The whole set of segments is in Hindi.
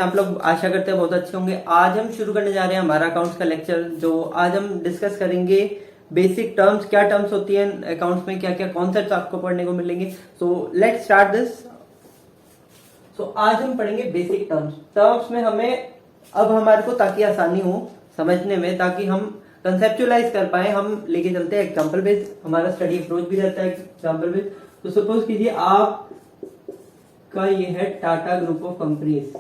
आप लोग आशा करते हैं बहुत अच्छे होंगे। आज हम शुरू करने जा रहे हैं हमारा अकाउंट्स का लेक्चर, जो आज हम डिस्कस करेंगे बेसिक टर्म्स, क्या टर्म्स होती हैं अकाउंट्स में, क्या क्या कॉन्सेप्ट्स आपको पढ़ने को मिलेंगे। So let's start this. So आज हम पढ़ेंगे बेसिक टर्म्स। टर्म्स में हमें अब हमारे को ताकि आसानी हो समझने में, ताकि हम कंसेप्चुअलाइज कर पाए, हम लेके चलते हैं एग्जाम्पल बेस्ड। हमारा स्टडी अप्रोच भी रहता है एग्जाम्पल बेस्ड। तो सपोज कीजिए आप का ये है Tata group of companies.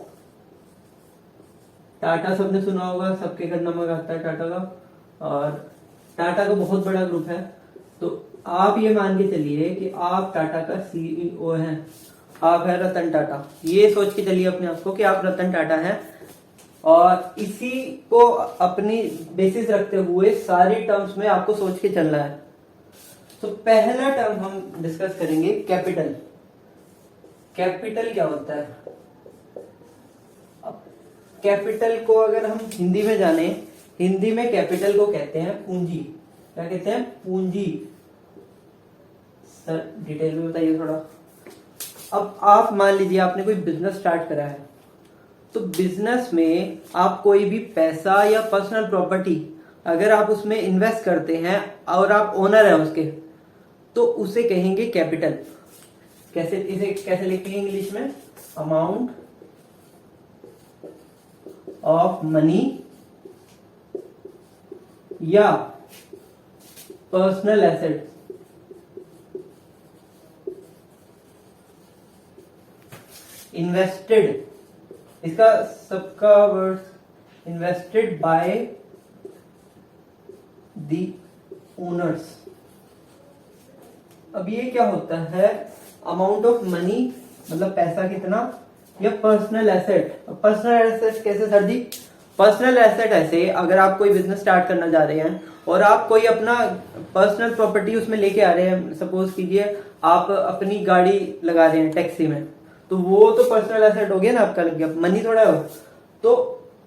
Tata सबने सुना होगा, सबके घर नमक आता है टाटा का, और टाटा का बहुत बड़ा ग्रुप है। तो आप ये मान के चलिए कि आप टाटा का सीईओ हैं, आप है रतन टाटा। ये सोच के चलिए अपने आप को कि आप रतन टाटा हैं, और इसी को अपनी बेसिस रखते हुए सारी टर्म्स में आपको सोच के चलना है। तो पहला टर्म हम डिस्कस करेंगे कैपिटल। कैपिटल क्या होता है? अब कैपिटल को अगर हम हिंदी में जाने, हिंदी में कैपिटल को कहते हैं पूंजी। क्या कहते हैं? पूंजी। सर डिटेल में बताइए थोड़ा। अब आप मान लीजिए आपने कोई बिजनेस स्टार्ट करा है, तो बिजनेस में आप कोई भी पैसा या पर्सनल प्रॉपर्टी अगर आप उसमें इन्वेस्ट करते हैं और आप ओनर हैं उसके, तो उसे कहेंगे कैपिटल। कैसे, इसे कैसे लिखेंगे इंग्लिश में? अमाउंट ऑफ मनी या पर्सनल एसेट इन्वेस्टेड, इसका सबका word invested by the owners. अब ये क्या होता है? अमाउंट ऑफ मनी मतलब पैसा कितना, या पर्सनल एसेट। पर्सनल एसेट कैसे सर जी? पर्सनल एसेट ऐसे, अगर आप कोई बिजनेस स्टार्ट करना जा रहे हैं और आप कोई अपना पर्सनल प्रॉपर्टी उसमें लेके आ रहे हैं, सपोज कीजिए आप अपनी गाड़ी लगा रहे हैं टैक्सी में, तो वो तो पर्सनल एसेट हो गया ना आपका, लग गया, मनी थोड़ा हो। तो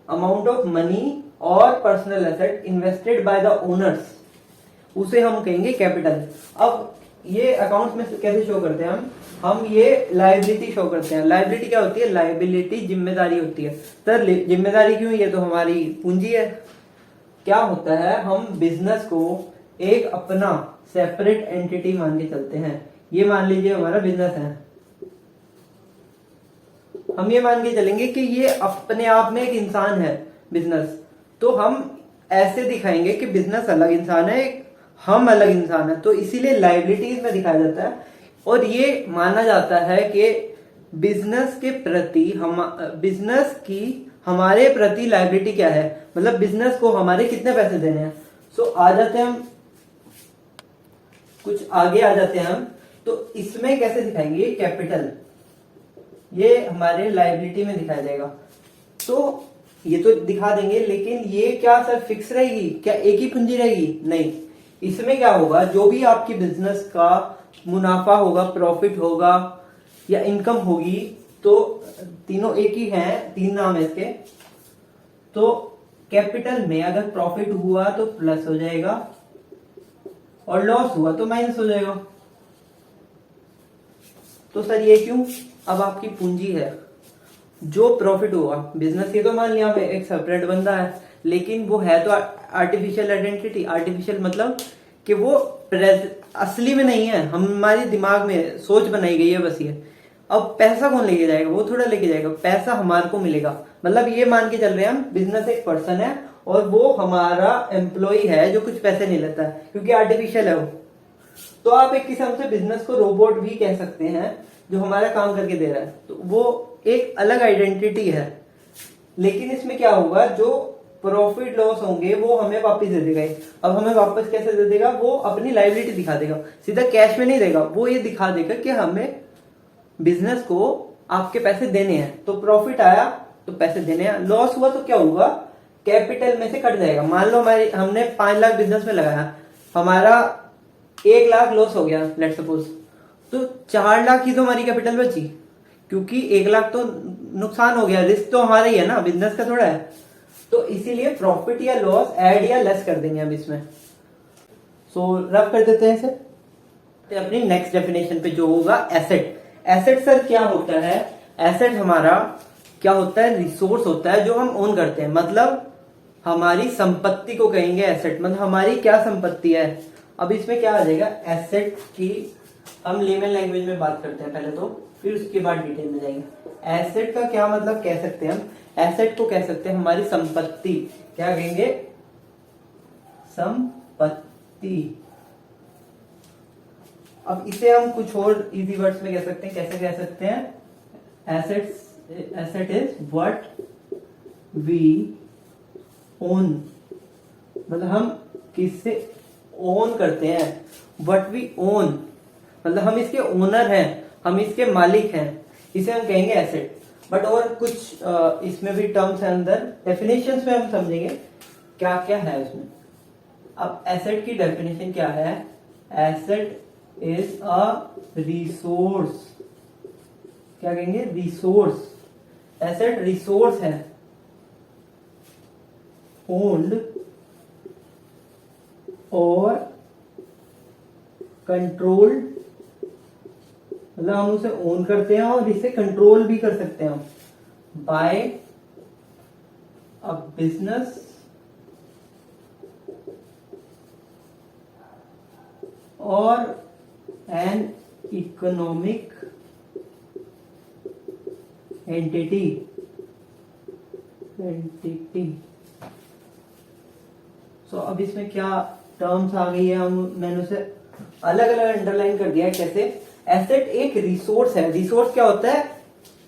अमाउंट ऑफ मनी और personal asset invested by the owners, उसे हम कहेंगे कैपिटल। अब ये अकाउंट्स में कैसे शो करते हैं हम ये लायबिलिटी शो करते हैं। लायबिलिटी क्या होती है? लायबिलिटी जिम्मेदारी होती है। सर जिम्मेदारी क्यों? ये तो हमारी पूंजी है। क्या होता है, हम बिजनेस को एक अपना सेपरेट एंटिटी मान के चलते हैं। ये मान लीजिए हमारा बिजनेस है, हम ये मान के चलेंगे कि ये अपने आप में एक इंसान है बिजनेस। तो हम ऐसे दिखाएंगे कि बिजनेस अलग इंसान है, हम अलग इंसान है, तो इसीलिए लायबिलिटीज में दिखाया जाता है। और ये माना जाता है कि बिजनेस के प्रति बिजनेस की हमारे प्रति लायबिलिटी क्या है, मतलब बिजनेस को हमारे कितने पैसे देने हैं। सो आ जाते हैं हम कुछ आगे आ जाते हैं हम। तो इसमें कैसे दिखाएंगे? कैपिटल ये हमारे लायबिलिटी में दिखाया जाएगा। तो ये तो दिखा देंगे, लेकिन ये क्या सर फिक्स रहेगी? क्या एक ही पूंजी रहेगी? नहीं, इसमें क्या होगा, जो भी आपकी बिजनेस का मुनाफा होगा, प्रॉफिट होगा या इनकम होगी, तो तीनों एक ही हैं, तीन नाम है इसके। तो कैपिटल में अगर प्रॉफिट हुआ तो प्लस हो जाएगा और लॉस हुआ तो माइनस हो जाएगा। तो सर ये क्यों? अब आपकी पूंजी है, जो प्रॉफिट हुआ बिजनेस की, तो मान लिया हमें एक सेपरेट बंदा है, लेकिन वो है तो आर्टिफिशियल आइडेंटिटी। आर्टिफिशियल मतलब कि वो असली में नहीं है, हमारे दिमाग में सोच बनाई गई है बस ये। अब पैसा कौन लेके जाएगा? वो थोड़ा लेके जाएगा, पैसा हमारे को मिलेगा। मतलब ये मान के चल रहे हैं हम, बिजनेस एक पर्सन है और वो हमारा एम्प्लॉय है जो कुछ पैसे नहीं लेता है, क्योंकि आर्टिफिशियल है वो। तो आप एक किस्म से बिजनेस को रोबोट भी कह सकते हैं, जो हमारा काम करके दे रहा है। तो वो एक अलग आइडेंटिटी है। लेकिन इसमें क्या होगा, जो प्रॉफिट लॉस होंगे वो हमें वापस दे देगा। अब हमें वापस कैसे दे देगा? वो अपनी लायबिलिटी दिखा देगा, सीधा कैश में नहीं देगा। वो ये दिखा देगा कि हमें बिजनेस को आपके पैसे देने हैं, तो प्रॉफिट आया तो पैसे देने हैं, लॉस हुआ तो क्या होगा? कैपिटल में से कट जाएगा। मान लो हमने 5 लाख बिजनेस में लगाया, हमारा 1 लाख लॉस हो गया लेट्स सपोज, तो 4 लाख ही तो हमारी कैपिटल बची, क्योंकि 1 लाख तो नुकसान हो गया। रिस्क तो हमारा ही है ना, बिजनेस का थोड़ा है। तो इसीलिए प्रॉफिट या लॉस ऐड या लेस कर देंगे हम इसमें। सो रफ कर देते हैं इसे अपनी नेक्स्ट डेफिनेशन पे, जो होगा एसेट। एसेट सर क्या होता है? एसेट हमारा क्या होता है, रिसोर्स होता है जो हम ओन करते हैं, मतलब हमारी संपत्ति को कहेंगे एसेट, मतलब हमारी क्या संपत्ति है। अब इसमें क्या आ जाएगा, एसेट की हम लेमन लैंग्वेज में बात करते हैं पहले तो, फिर उसके बाद डिटेल में जाएंगे। एसेट का क्या मतलब कह सकते हैं हम, एसेट को कह सकते हैं हमारी संपत्ति, क्या कहेंगे, संपत्ति। अब इसे हम कुछ और इजी वर्ड्स में कह सकते हैं, कैसे कह सकते हैं, asset is what we own, मतलब हम किससे ओन करते हैं, व्हाट वी ओन मतलब हम इसके ओनर हैं, हम इसके मालिक हैं, इसे हम कहेंगे एसेट। बट और कुछ इसमें भी टर्म्स है अंदर, डेफिनेशंस में हम समझेंगे क्या क्या है उसमें। अब एसेट की डेफिनेशन क्या है, एसेट इज अ रिसोर्स, क्या कहेंगे, रिसोर्स, एसेट रिसोर्स है, ओन्ड और कंट्रोल्ड, मतलब हम उसे ओन करते हैं और इसे कंट्रोल भी कर सकते हैं हम, bye a business or an economic entity. सो अब इसमें क्या टर्म्स आ गई है, मैंने उसे अलग अलग अंडरलाइन कर दिया है। कैसे, एसेट एक रिसोर्स है, रिसोर्स क्या होता है,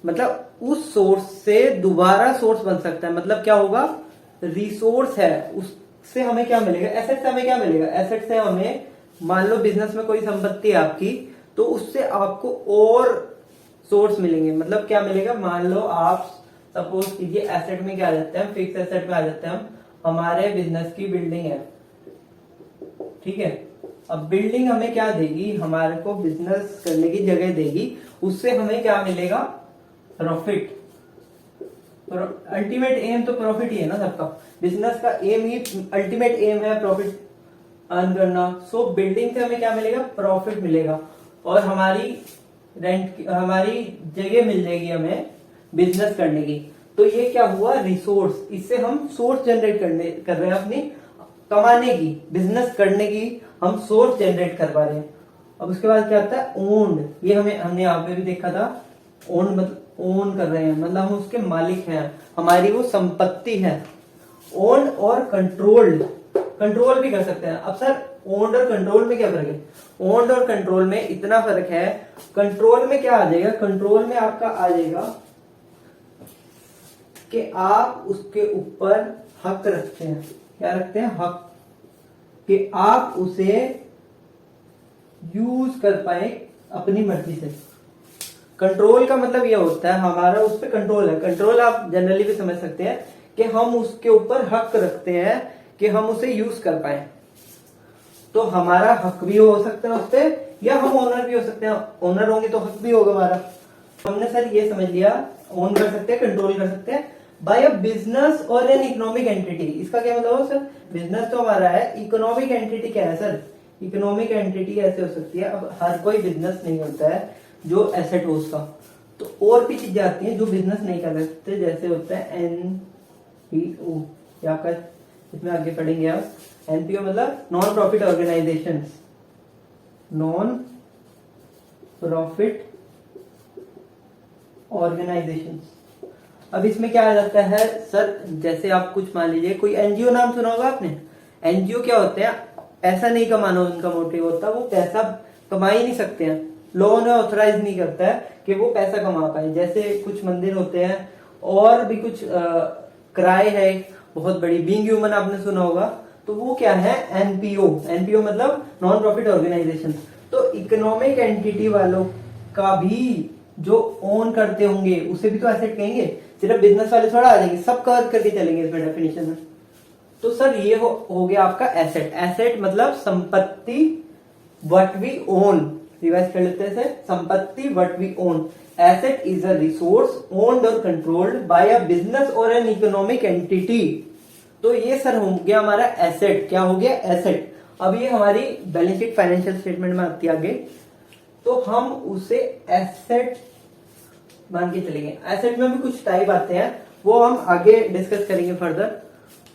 मतलब उस सोर्स से दोबारा सोर्स बन सकता है, मतलब क्या होगा, रिसोर्स है, उससे हमें क्या मिलेगा, एसेट से हमें क्या मिलेगा, एसेट से हमें, मान लो बिजनेस में कोई संपत्ति है आपकी, तो उससे आपको और सोर्स मिलेंगे, मतलब क्या मिलेगा, मान लो आप सपोज कीजिए एसेट में क्या आ जाते हैं, फिक्स एसेट में आ जाते हैं हम, हमारे बिजनेस की बिल्डिंग है, ठीक है। अब बिल्डिंग हमें क्या देगी, हमारे को बिजनेस करने की जगह देगी, उससे हमें क्या मिलेगा, प्रॉफिट। अल्टीमेट एम तो प्रॉफिट ही है ना सबका, बिजनेस का एम ही, अल्टीमेट एम है प्रॉफिट अर्न करना। सो बिल्डिंग से हमें क्या मिलेगा, प्रॉफिट मिलेगा, और हमारी रेंट, हमारी जगह मिल जाएगी हमें बिजनेस करने की। तो ये क्या हुआ, रिसोर्स, इससे हम सोर्स जनरेट कर रहे हैं अपनी कमाने की, बिजनेस करने की हम सोर्स जनरेट कर पा रहे हैं। अब उसके बाद क्या आता है, ओन्ड, ये हमने यहाँ पे भी देखा था, ओन मतलब ओन कर रहे हैं, मतलब हम उसके मालिक हैं, हमारी वो संपत्ति है। ओन और कंट्रोल्ड, कंट्रोल भी कर सकते हैं। अब सर ओन्ड और कंट्रोल में क्या फर्क है, ओन्ड और कंट्रोल में इतना फर्क है, कंट्रोल में क्या आ जाएगा, कंट्रोल में आपका आ जाएगा कि आप उसके ऊपर हक रखते हैं, क्या रखते हैं, हक, कि आप उसे यूज कर पाए अपनी मर्जी से। कंट्रोल का मतलब यह होता है हमारा उस पर कंट्रोल है, कंट्रोल आप जनरली भी समझ सकते हैं कि हम उसके ऊपर हक रखते हैं कि हम उसे यूज कर पाए। तो हमारा हक भी हो सकता है उस पर, या हम ओनर भी हो सकते हैं, ओनर होंगे तो हक भी होगा हमारा। हमने सर ये समझ लिया, ओन कर सकते हैं, कंट्रोल कर सकते हैं bye a business or an economic entity. इसका क्या मतलब है सर, बिजनेस तो हमारा है, इकोनॉमिक एंटिटी क्या है सर, इकोनॉमिक एंटिटी ऐसे हो सकती है, अब हर कोई बिजनेस नहीं होता है जो एसेट हो उसका, तो और भी चीजें आती हैं जो बिजनेस नहीं कर सकते, जैसे होता है एनपीओ, या आपका इसमें आगे पढ़ेंगे आप, एनपीओ मतलब non profit organization, non profit organization. अब इसमें क्या आ जाता है सर, जैसे आप कुछ मान लीजिए कोई एनजीओ, नाम सुना होगा आपने, एनजीओ क्या होते हैं, पैसा नहीं कमाना उनका मोटिव होता है, वो पैसा कमा ही नहीं सकते हैं, लॉ ने ऑथराइज नहीं करता है कि वो पैसा कमा पाए। जैसे कुछ मंदिर होते हैं और भी कुछ क्राई है बहुत बड़ी, बीइंग ह्यूमन आपने सुना होगा, तो वो क्या है, एनपीओ, एनपीओ मतलब नॉन प्रॉफिट ऑर्गेनाइजेशन। तो इकोनॉमिक एंटिटी वालों का भी जो ओन करते होंगे उसे भी तो एसेट कहेंगे, सिर्फ बिजनेस वाले थोड़ा आ जाएंगे, सब कवर करके चलेंगे इसमें डेफिनेशन में। तो सर ये हो गया आपका एसेट, एसेट मतलब संपत्ति, व्हाट वी ओन, रिवाइज कर लेते हैं सर, संपत्ति what we own, asset is a resource owned or controlled by a business or an economic entity. तो ये सर हो गया हमारा एसेट, क्या हो गया, एसेट। अब ये हमारी बैलेंस शीट फाइनेंशियल स्टेटमेंट में आती है आगे, तो हम उसे एसेट मान के चलेंगे। एसेट में भी कुछ टाइप आते हैं, वो हम आगे डिस्कस करेंगे फर्दर।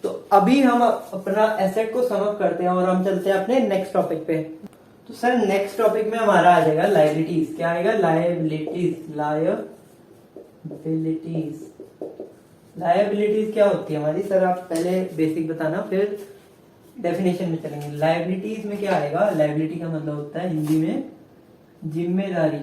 तो अभी हम अपना एसेट को सम अप करते हैं और हम चलते हैं अपने नेक्स्ट टॉपिक पे। तो सर नेक्स्ट टॉपिक में हमारा आ जाएगा लायबिलिटीज। क्या आएगा? लायबिलिटीज। लायबिलिटीज क्या होती है हमारी? सर आप पहले बेसिक बताना, फिर डेफिनेशन में चलेंगे। लायबिलिटीज में क्या आएगा? लायबिलिटी का मतलब होता है हिंदी में जिम्मेदारी।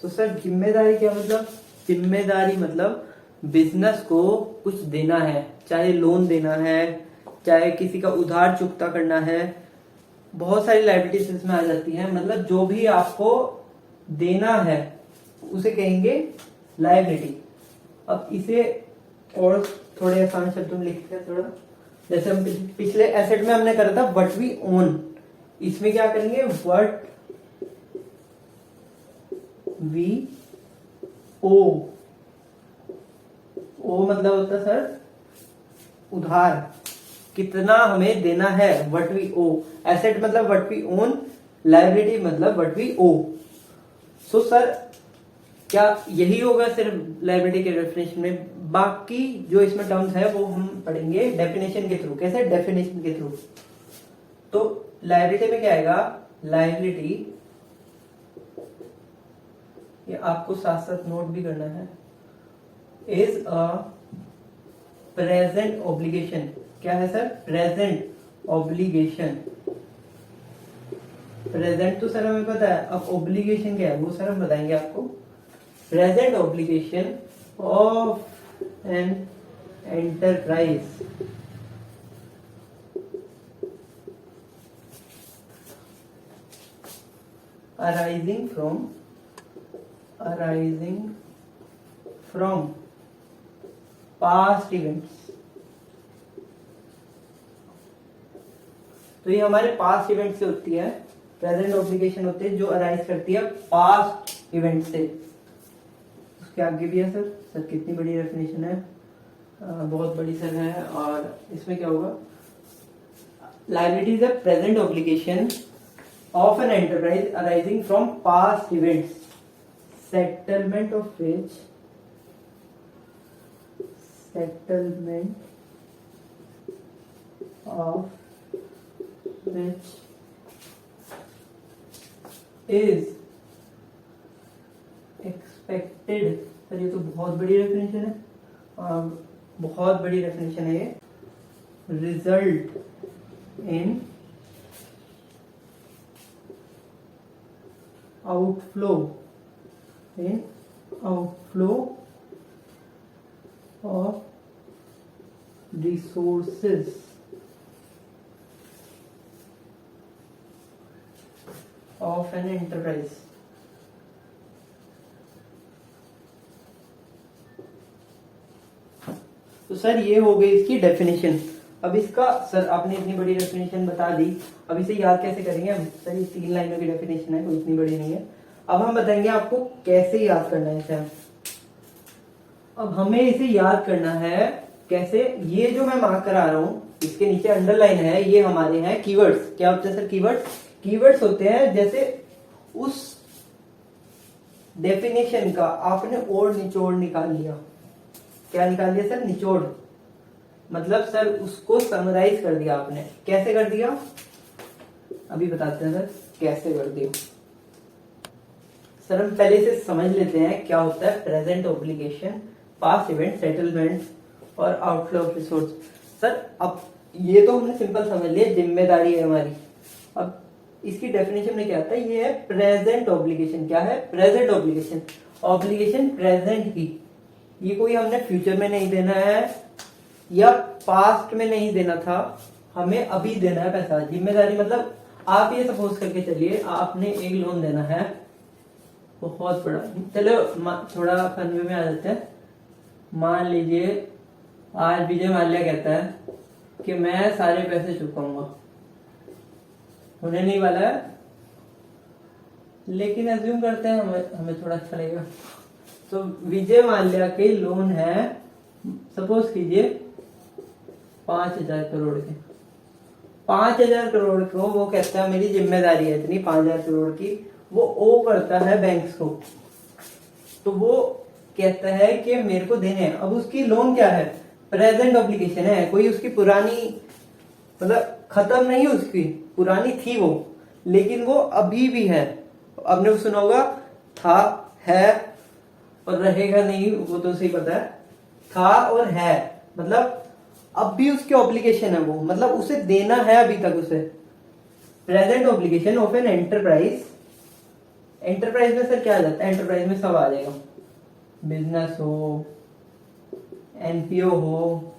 तो सर जिम्मेदारी क्या मतलब? जिम्मेदारी मतलब बिजनेस को कुछ देना है, चाहे लोन देना है, चाहे किसी का उधार चुकता करना है, बहुत सारी लायबिलिटीज इसमें आ जाती हैं। मतलब जो भी आपको देना है उसे कहेंगे लायबिलिटी। अब इसे और थोड़े आसान शब्दों में लिखते हैं थोड़ा। जैसे हम पिछले एसेट में हमने करा था व्हाट वी ओन, इसमें क्या करेंगे? व्हाट वी ओ। ओ मतलब होता है सर उधार, कितना हमें देना है, व्हाट वी ओ। एसेट मतलब व्हाट वी ओन, लायबिलिटी मतलब what we owe. So sir क्या यही होगा सिर्फ लायबिलिटी के डेफिनेशन में? बाकी जो इसमें टर्म्स है वो हम पढ़ेंगे डेफिनेशन के थ्रू। कैसे? डेफिनेशन के थ्रू। तो लायबिलिटी में क्या आएगा? लायबिलिटी, ये आपको साथ साथ नोट भी करना है, इज अ प्रेजेंट ऑब्लिगेशन। क्या है सर? Present obligation. प्रेजेंट तो सर हमें पता है, अब ऑब्लिगेशन क्या है वो सर हम बताएंगे आपको। Present obligation of an enterprise arising from past events। तो ये हमारे पास्ट इवेंट से होती है। प्रेजेंट ऑब्लिगेशन होती है जो अराइज करती है पास्ट इवेंट से। उसके आगे भी है सर। सर कितनी बड़ी डेफिनेशन है, बहुत बड़ी सर है। और इसमें क्या होगा? Liability is a present obligation of an enterprise arising from past events, settlement of which is expected। Sir ये तो बहुत बड़ी डेफिनेशन है, बहुत बड़ी डेफिनेशन है ये। Result in outflow of resources of an enterprise। तो सर ये हो गई इसकी डेफिनेशन। अब इसका सर आपने इतनी बड़ी डेफिनेशन बता दी, अब इसे याद कैसे करेंगे हम? सर ये 3 लाइनों की डेफिनेशन है, कोई इतनी बड़ी नहीं है। अब हम बताएंगे आपको कैसे याद करना है इसे। अब हमें इसे याद करना है कैसे? ये जो मैं मार्क करा रहा हूं, इसके नीचे अंडरलाइन है, ये हमारे हैं कीवर्ड्स। क्या होते हैं सर? कीवर्ड्स होते हैं जैसे उस डेफिनेशन का आपने और निचोड़ निकाल लिया। क्या निकाल लिया सर? निचोड़। मतलब सर उसको समराइज कर दिया आपने। कैसे कर दिया? अभी बताते हैं सर कैसे कर दिया। सर हम पहले से समझ लेते हैं क्या होता है present obligation, past event, settlement और आउटफ्लो ऑफ रिसोर्स। सर अब ये तो हमने सिंपल समझ लिया, जिम्मेदारी है हमारी। अब इसकी डेफिनेशन में क्या आता है? ये है प्रेजेंट ऑब्लिगेशन। क्या है? Present obligation. ऑब्लिगेशन प्रेजेंट की, ये कोई हमने फ्यूचर में नहीं देना है या पास्ट में नहीं देना था, हमें अभी देना है पैसा। जिम्मेदारी मतलब आप ये सपोज करके चलिए आपने एक लोन देना है बहुत बड़ा। चलो थोड़ा फन में आ जाते हैं। मान लीजिए आज विजय माल्या कहता है कि मैं सारे पैसे चुकाऊंगा, होने नहीं वाला है, लेकिन एज्यूम करते हैं हमें थोड़ा अच्छा लगेगा। तो विजय माल्या के लोन है, सपोज कीजिए 5,000 करोड़ के। 5,000 करोड़ को वो कहता है मेरी जिम्मेदारी है इतनी 5,000 करोड़ की, वो ओ करता है बैंक्स को, तो वो कहता है कि मेरे को देने हैं। अब उसकी लोन क्या है, प्रेजेंट ऑब्लिगेशन है, कोई उसकी पुरानी मतलब खत्म नहीं उसकी, पुरानी थी वो, लेकिन वो अभी भी है। आपने सुना होगा था, है और रहेगा नहीं, वो तो सही पता है। था और है मतलब अब भी उसकी ऑब्लिगेशन है वो, मतलब उसे देना है अभी तक उसे। Present obligation of an enterprise, enterprise में सर क्या आ जाता है, एंटरप्राइज में सब आ जाएगा, बिजनेस हो, एनपीओ हो,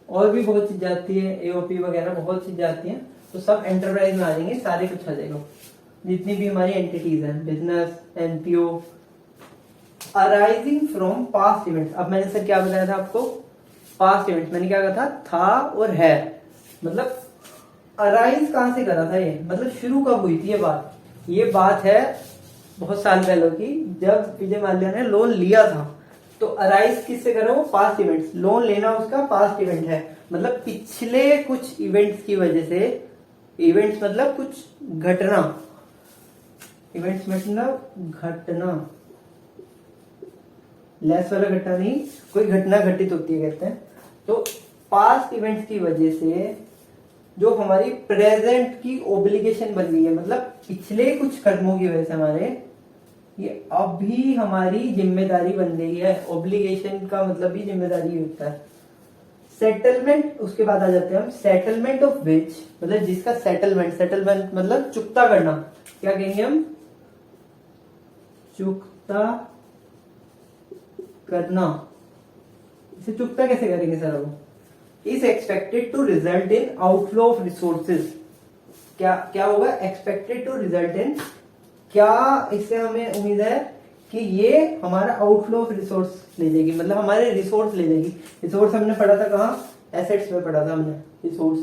और भी बहुत चीज आती है, एओपी वगैरह बहुत चीज आती है, तो सब एंटरप्राइज में आ जाएंगे, सारे कुछ आ जाएगा, जितनी भी हमारी एंटिटीज हैं, business, NPO. Arising from past events, अब मैंने सर क्या बताया था आपको, पास्ट इवेंट्स, मैंने क्या कहा था और है, मतलब अराइज कहां से करा था ये, मतलब शुरू कब हुई थी ये बात है बहुत साल पहले की, जब विजय माल्या ने लोन लिया था। तो अराइज किससे करा, वो पास्ट इवेंट्स, लोन लेना उसका पास्ट इवेंट है, मतलब पिछले कुछ इवेंट्स की वजह से, इवेंट्स मतलब कुछ घटना, इवेंट्स मतलब घटना, लेस वाला घटना नहीं, कोई घटना घटित होती है कहते हैं। तो पास्ट इवेंट्स की वजह से जो हमारी प्रेजेंट की ओब्लिगेशन बन गई है, मतलब पिछले कुछ कर्मों की वजह से हमारे ये अभी हमारी जिम्मेदारी बन गई है। ओब्लिगेशन का मतलब भी जिम्मेदारी होता है। सेटलमेंट, उसके बाद आ जाते हैं हम सेटलमेंट ऑफ विच, मतलब जिसका सेटलमेंट, सेटलमेंट मतलब चुकता करना, क्या कहेंगे हम, चुकता करना। इसे चुकता कैसे करेंगे सर, वो is expected to result in outflow of resources, क्या होगा, एक्सपेक्टेड टू रिजल्ट इन, क्या इससे हमें उम्मीद है कि ये हमारा आउटफ्लो ऑफ रिसोर्स ले जाएगी, मतलब हमारे रिसोर्स ले जाएगी। रिसोर्स हमने पढ़ा था कहाँ, एसेट्स में पढ़ा था हमने रिसोर्स,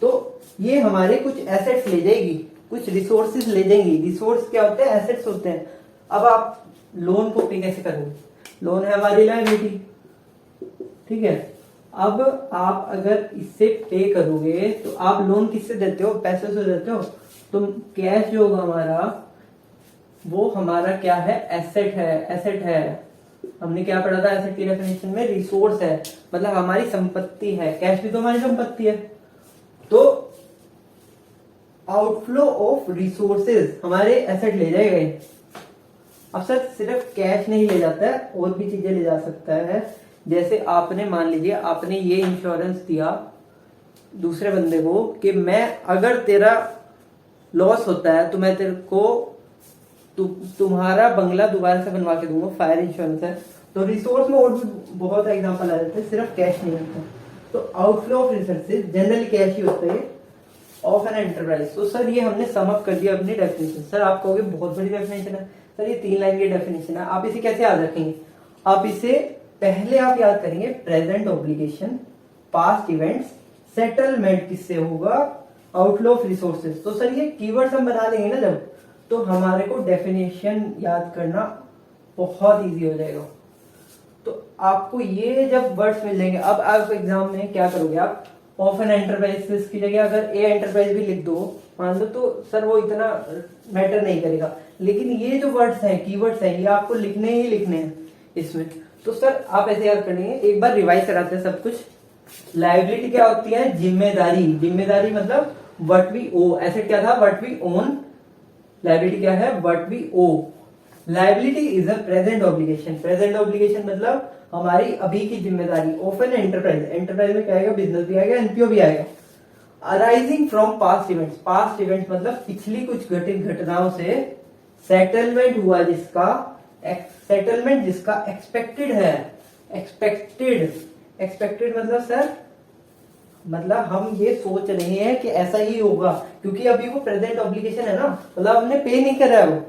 तो ये हमारे कुछ एसेट्स ले जाएगी, कुछ रिसोर्सेज ले जाएंगी। रिसोर्स क्या होते हैं, एसेट्स होते हैं। अब आप लोन को पे कैसे करोगे, लोन है हमारी लायबिलिटी, ठीक है। अब आप अगर इससे पे करोगे तो आप लोन किससे देते हो, पैसे से देते हो, तो कैश जो होगा हमारा, वो हमारा क्या है, एसेट है, एसेट है। हमने क्या पढ़ा था एसेट की डेफिनेशन में, रिसोर्स है, मतलब हमारी संपत्ति है, कैश भी तो हमारी संपत्ति है। तो आउटफ्लो ऑफ रिसोर्सेज हमारे एसेट ले जाएगा। अब सर सिर्फ कैश नहीं ले जाता है, और भी चीजें ले जा सकता है। जैसे आपने मान लीजिए आपने ये इंश्योरेंस दिया दूसरे बंदे को कि मैं अगर तेरा लॉस होता है तो मैं तेरे को तुम्हारा बंगला दोबारा से बनवा के दूंगा, फायर इंश्योरेंस है। तो रिसोर्स में और भी बहुत एग्जांपल आ जाते हैं, सिर्फ कैश नहीं होता। तो outflow of resources generally cash ही होता है ऑफ एन एंटरप्राइज। तो सर ये हमने सम अप कर दिया अपनी डेफिनेशन। सर आप कहोगे बहुत बड़ी डेफिनेशन है सर, ये 3 लाइन की डेफिनेशन है, आप इसे कैसे याद रखेंगे। आप इसे पहले आप याद करेंगे present obligation, past events, settlement किससे होगा, आउटफ्लो ऑफ रिसोर्सेज। तो सर ये कीवर्ड्स हम बना लेंगे ना जब, तो हमारे को डेफिनेशन याद करना बहुत इजी हो जाएगा। तो आपको ये जब वर्ड्स मिल जाएंगे, अब आप एग्जाम में क्या करोगे, आप ऑफ एन एंटरप्राइज की जगह अगर ए एंटरप्राइज भी लिख दो मान लो, तो सर वो इतना मैटर नहीं करेगा। लेकिन ये जो वर्ड्स हैं, कीवर्ड्स हैं, ये आपको लिखने ही लिखने हैं इसमें। तो सर आप ऐसे याद करेंगे, एक बार रिवाइज कराते हैं सब कुछ। लायबिलिटी क्या होती है, जिम्मेदारी, जिम्मेदारी मतलब व्हाट वी ओ। एसेट क्या था, व्हाट वी ओन। लायबिलिटी क्या है, what we owe. Liability is a present obligation, present obligation मतलब हमारी अभी की जिम्मेदारी ऑफ एन एंटरप्राइज। एंटरप्राइज में क्या आएगा, बिजनेस भी आएगा, एनपीओ भी आएगा। Arising from past events, past events मतलब पिछली कुछ घटित घटनाओं से सेटलमेंट हुआ जिसका, सेटलमेंट जिसका एक्सपेक्टेड है। एक्सपेक्टेड मतलब सर, मतलब हम ये सोच रहे हैं कि ऐसा ही होगा, क्योंकि अभी वो प्रेजेंट ऑब्लिगेशन है ना, मतलब हमने पे नहीं करा है वो,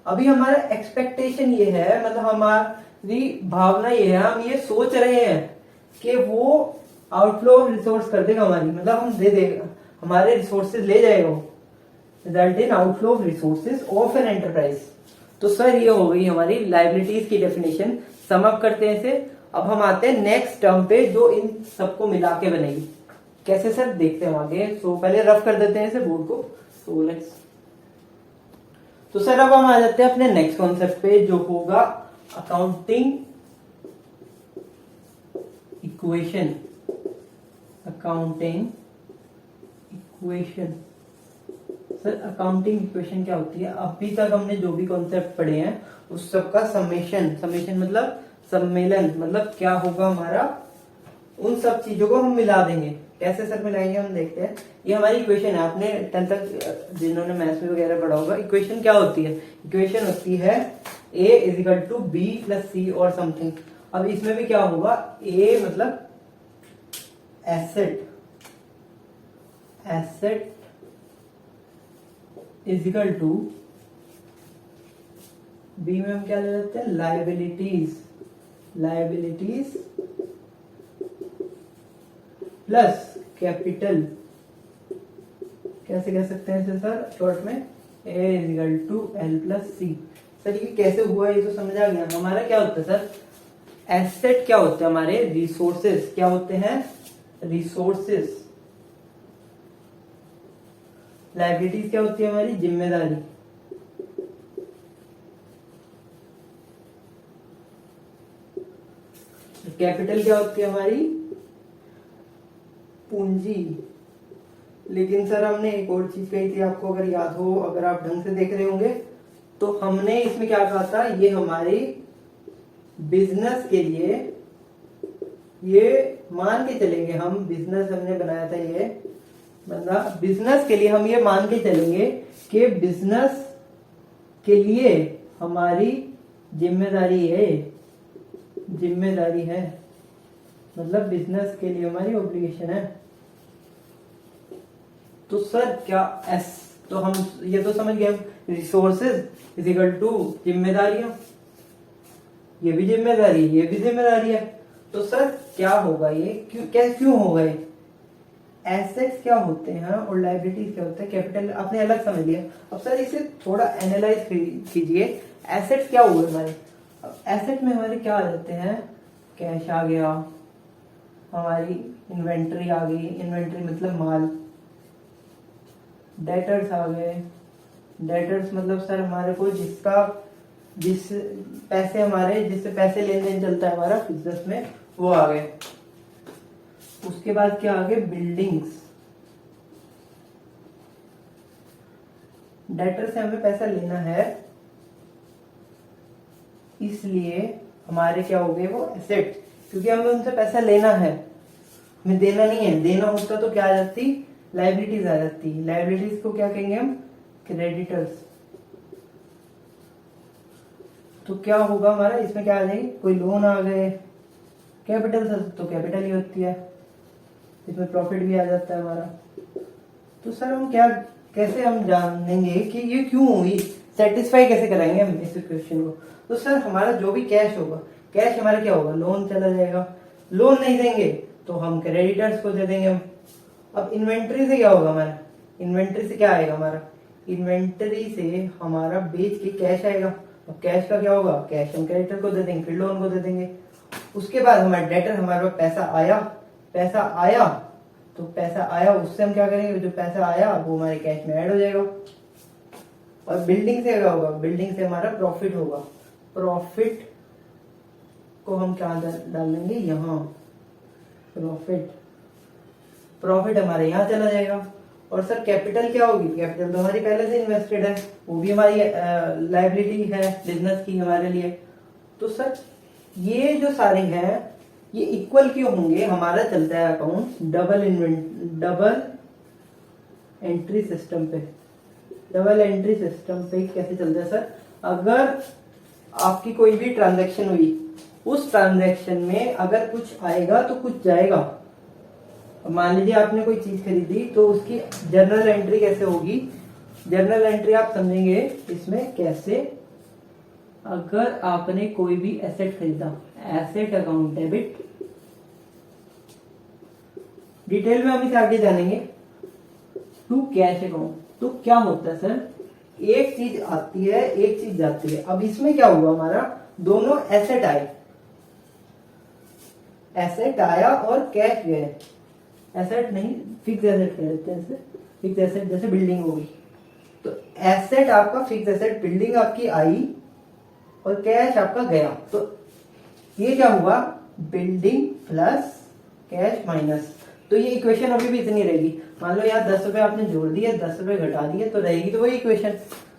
अभी हमारा एक्सपेक्टेशन ये है, मतलब हमारी भावना ये है, हम ये सोच रहे हैं कि वो आउटफ्लो ऑफ रिसोर्स कर देगा हमारी, मतलब हम दे देगा, हमारे रिसोर्सेज ले जाएगा वो। Result in outflow of resources of an enterprise. तो सर ये हो गई हमारी लायबिलिटीज की डेफिनेशन। सम अप करते हैं इसे। अब हम आते हैं नेक्स्ट टर्म पे जो इन सबको मिला के बनेगी। कैसे सर देखते हैं हम आगे। तो पहले रफ कर देते हैं इसे बोर्ड को। तो लेट्स, तो सर अब हम आ जाते हैं अपने नेक्स्ट कॉन्सेप्ट पे जो होगा accounting equation. Accounting equation, sir accounting equation क्या होती है? अभी तक हमने जो भी कॉन्सेप्ट पढ़े हैं उस सब का समेशन, समेशन मतलब सम्मेलन, मतलब क्या होगा हमारा, उन सब चीजों को हम मिला देंगे। कैसे सर मिलाएंगे हम देखते हैं। ये हमारी इक्वेशन है, आपने 10th तक जिन्होंने मैथ्स में वगैरह पढ़ा होगा, इक्वेशन क्या होती है? इक्वेशन होती है a equal to B plus C और समथिंग। अब इसमें भी क्या होगा, a मतलब asset, asset equal to B में हम क्या ले लेते हैं, लाइबिलिटीज, लाइबिलिटीज प्लस कैपिटल। कैसे कह सकते हैं इसे सर शॉर्ट में, A equal to L plus C. Sir ये कैसे हुआ ये तो समझ आ गया। हमारा क्या होता है सर, एसेट क्या होते हैं हमारे, रिसोर्सेस क्या होते हैं, रिसोर्सेस। लाइबिलिटीज क्या होती है हमारी, जिम्मेदारी। कैपिटल क्या होती है हमारी, पूंजी। लेकिन सर हमने एक और चीज कही थी आपको, अगर याद हो, अगर आप ढंग से देख रहे होंगे तो हमने इसमें क्या कहा था, ये हमारी बिजनेस के लिए, ये मान के चलेंगे हम, बिजनेस हमने बनाया था ये बंदा, बिजनेस के लिए हम ये मान के चलेंगे कि बिजनेस के लिए हमारी जिम्मेदारी है, जिम्मेदारी है, मतलब बिजनेस के लिए हमारी ऑब्लिगेशन है। तो सर क्या एस, तो हम ये तो समझ गए, रिसोर्सेज इज इक्वल टू जिम्मेदारियां, ये भी जिम्मेदारी, ये भी जिम्मेदारी है। तो सर क्या होगा ये, क्यों होगा ये, एसेट्स क्या होते हैं और लाइबिलिटीज क्या होते हैं, कैपिटल आपने अलग समझ लिया। अब सर इसे थोड़ा एनालाइज कीजिए, एसेट्स क्या हुए हमारे। अब एसेट में हमारे क्या आ जाते हैं, कैश आ गया, हमारी इन्वेंट्री आ गई, इन्वेंट्री मतलब माल, डेटर्स आ गए, डेटर्स मतलब सर हमारे को जिसका, जिस पैसे हमारे, जिससे पैसे लेन देन चलता है हमारा बिजनेस में, वो आ गए। उसके बाद क्या आ गए, बिल्डिंग्स। डेटर से हमें पैसा लेना है, इसलिए हमारे क्या हो गए वो एसेट, क्योंकि हमें उनसे पैसा लेना है, हमें देना नहीं है। देना होता तो क्या आ जाती, लाइबिलिटीज आ जाती। लाइबिलिटीज को क्या कहेंगे हम, क्रेडिटर्स। तो क्या होगा हमारा, इसमें क्या आ जाएगी, कोई लोन आ गए, कैपिटल तो कैपिटल ही होती है, इसमें प्रॉफिट भी आ जाता है हमारा। तो सर हम क्या, कैसे हम जानेंगे कि ये क्यों हुई, सेटिस्फाई कैसे कराएंगे हम इस क्वेश्चन को। तो सर हमारा जो भी कैश होगा, कैश हमारा क्या होगा, लोन चला जाएगा, लोन नहीं देंगे तो हम क्रेडिटर्स को दे देंगे हम। अब इन्वेंट्री से क्या होगा हमारा, इन्वेंट्री से क्या आएगा हमारा, इन्वेंट्री से हमारा बेच के कैश आएगा। अब कैश का क्या होगा, कैश हम क्रेडिटर को दे देंगे, फिर लोन को दे देंगे। उसके बाद हमारा डेटर, हमारे पास पैसा आया, पैसा आया तो पैसा आया, उससे हम क्या करेंगे, जो पैसा आया वो हमारे कैश में ऐड हो जाएगा। और बिल्डिंग से क्या होगा, बिल्डिंग से हमारा प्रॉफिट होगा, प्रॉफिट को हम क्या डाल देंगे यहाँ, प्रॉफिट, प्रॉफिट हमारे यहाँ चला जाएगा। और सर कैपिटल क्या होगी, कैपिटल तो हमारी पहले से इन्वेस्टेड है, वो भी हमारी लाइबिलिटी है बिजनेस की हमारे लिए। तो सर ये जो सारे हैं ये इक्वल क्यों होंगे, हमारा चलता है अकाउंट डबल एंट्री सिस्टम पे। डबल एंट्री सिस्टम पे कैसे चलता है सर, अगर आपकी कोई भी ट्रांजैक्शन हुई, उस ट्रांजैक्शन में अगर कुछ आएगा तो कुछ जाएगा। मान लीजिए आपने कोई चीज खरीदी तो उसकी जर्नल एंट्री कैसे होगी, जर्नल एंट्री आप समझेंगे इसमें कैसे, अगर आपने कोई भी एसेट खरीदा, एसेट अकाउंट डेबिट, डिटेल में हम इसे आगे जानेंगे, टू कैश अकाउंट। तो क्या होता है सर, एक चीज आती है एक चीज जाती है। अब इसमें क्या हुआ हमारा, दोनों एसेट आए, एसेट आया और कैश गए, एसेट नहीं, फिक्स एसेट कह देते हैं इसे। फिक्स एसेट जैसे बिल्डिंग होगी, तो एसेट आपका फिक्स एसेट, बिल्डिंग आपकी आई और कैश आपका गया। तो ये क्या हुआ, बिल्डिंग प्लस कैश माइनस। तो ये इक्वेशन अभी भी इतनी रहेगी। मान लो यहाँ 10 रुपए आपने जोड़ दिए, 10 रुपए घटा दिए, तो रहेगी तो वही इक्वेशन।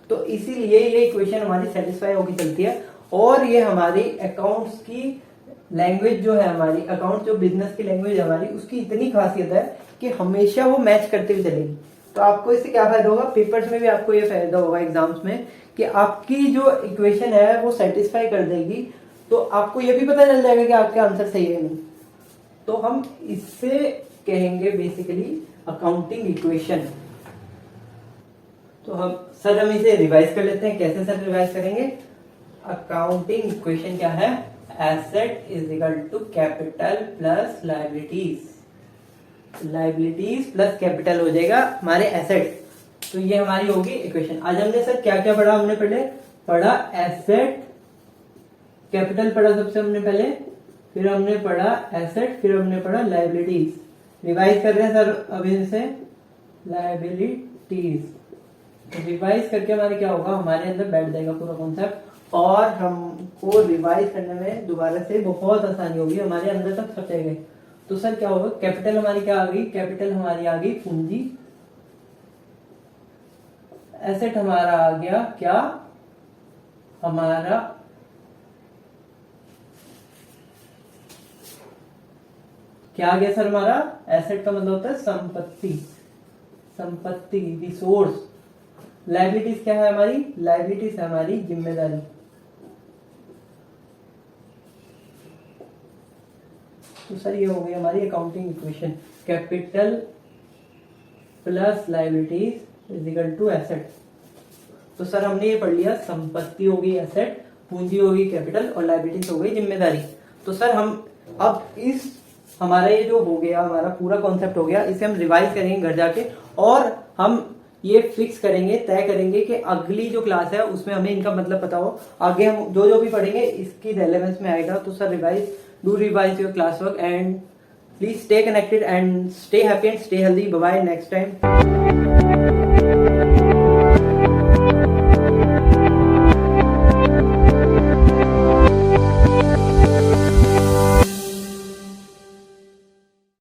तो इसीलिए ये इक्वेशन हमारी सेटिस्फाई होगी चलती है। और ये हमारी अकाउंट्स की लैंग्वेज जो है, हमारी अकाउंट जो बिजनेस की लैंग्वेज है हमारी, उसकी इतनी खासियत है कि हमेशा वो मैच करते हुए चलेगी। तो आपको इससे क्या फायदा होगा, पेपर्स में भी आपको ये फायदा होगा एग्जाम्स में, कि आपकी जो इक्वेशन है वो सेटिस्फाई कर देगी। तो आपको ये भी पता चल जाएगा कि आपका आंसर सही है नहीं। तो हम इससे कहेंगे बेसिकली अकाउंटिंग इक्वेशन। तो हम इसे रिवाइज कर लेते हैं। कैसे सर रिवाइज करेंगे, अकाउंटिंग इक्वेशन क्या है, asset is equal to capital plus liabilities. Liabilities plus capital हो जाएगा हमारे एसेट। तो ये हमारी होगी इक्वेशन। आज हमने सर क्या क्या पढ़ा, हमने पढ़ा एसेट, कैपिटल पढ़ा सबसे हमने पहले, फिर हमने पढ़ा एसेट, फिर हमने पढ़ा लाइबिलिटीज। रिवाइज कर रहे हैं सर अभी से, लाइबिलिटीज रिवाइज करके हमारे क्या होगा, हमारे अंदर बैठ जाएगा पूरा कॉन्सेप्ट, और हमको रिवाइज करने में दोबारा से बहुत आसानी होगी, हमारे अंदर तक सब जाएगा। तो सर क्या होगा, कैपिटल हमारी क्या आ गई, कैपिटल हमारी आ गई पूंजी। एसेट हमारा आ गया क्या, हमारा क्या आ गया सर, हमारा एसेट का मतलब होता है संपत्ति, संपत्ति रिसोर्स। लाइबिलिटीज क्या है हमारी, लाइबिलिटीज है हमारी जिम्मेदारी। तो सर ये हो गई हमारी accounting equation, capital plus liabilities is equal to asset. तो सर हमने ये पढ़ लिया, संपत्ति हो गई एसेट, पूंजी हो गई कैपिटल, और लाइबिलिटीज हो गई जिम्मेदारी। तो सर हम अब इस हमारा ये जो हो गया, हमारा पूरा कॉन्सेप्ट हो गया, इसे हम रिवाइज करेंगे घर जाके, और हम ये फिक्स करेंगे, तय करेंगे कि अगली जो क्लास है उसमें हमें इनका मतलब पता हो। आगे हम जो जो भी पढ़ेंगे इसकी रेलेवेंस में आएगा। तो sir do revise your class work and please stay connected and stay happy and stay healthy. Bye bye, next time.